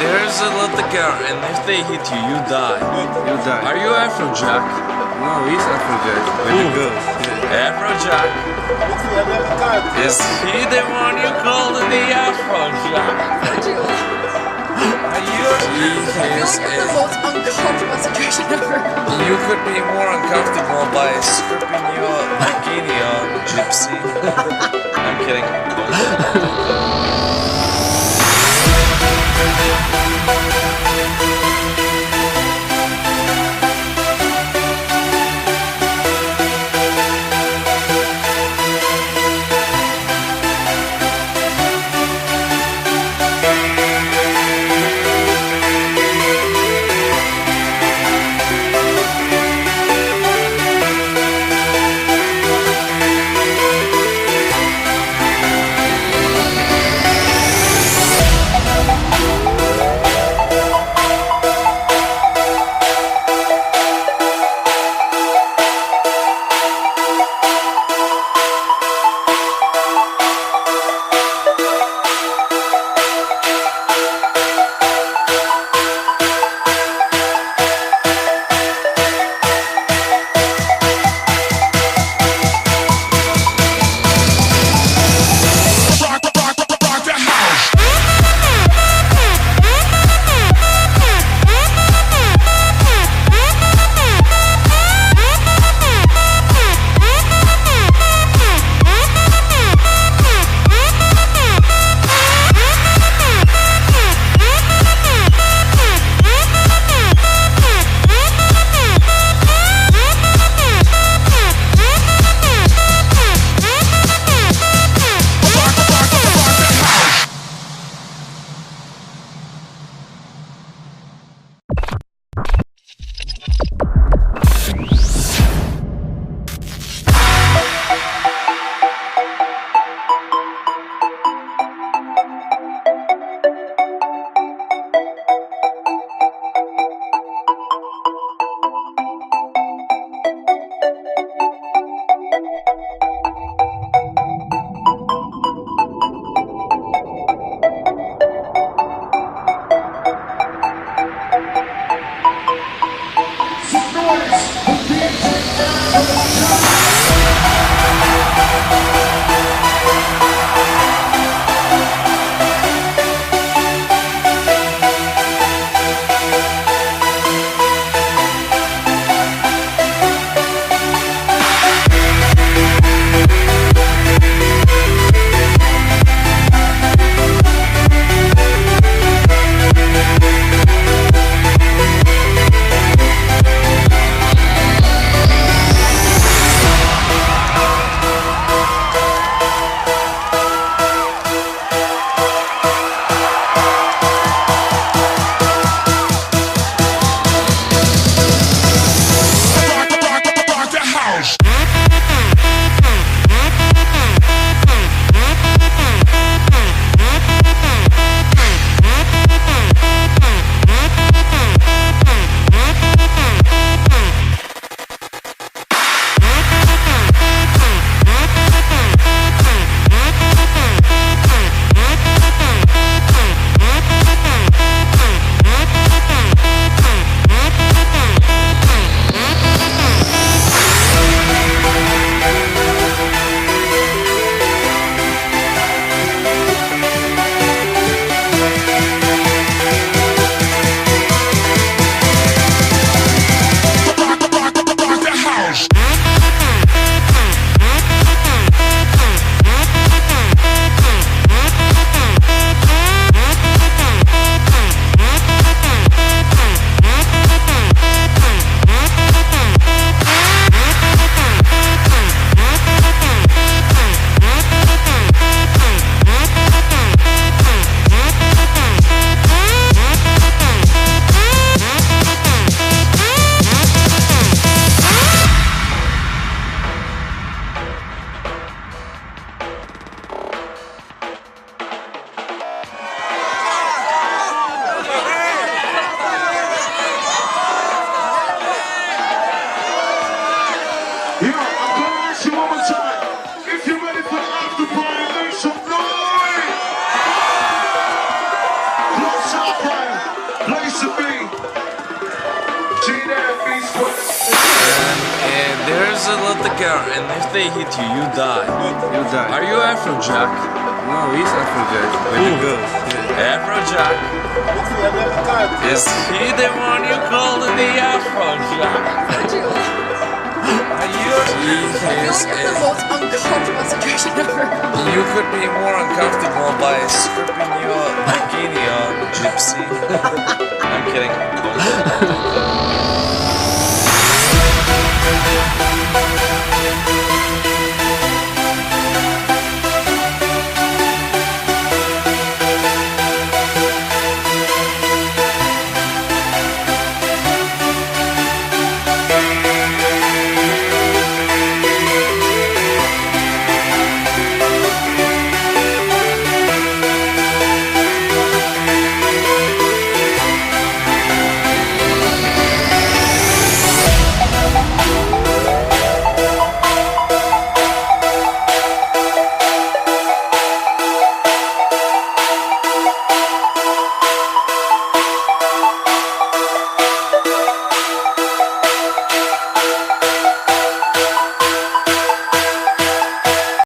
There's a little girl, and if they hit you, you die. You die. Are you Afrojack? No, he's Afrojack. With the girls. Afrojack? Is he the one you called the Afrojack? Are you? He is the most uncomfortable situation ever. You could be more uncomfortable by stripping your bikini on, gypsy. I'm kidding. let the car, and if they hit you, you die. You die. Are you Afrojack? No, he's Afrojack. With the girls. Yeah. Afrojack? Is he the one you called the Afrojack? Are you? I feel like I'm the most uncomfortable situation ever. You could be more uncomfortable by stripping your bikini on, Gypsy.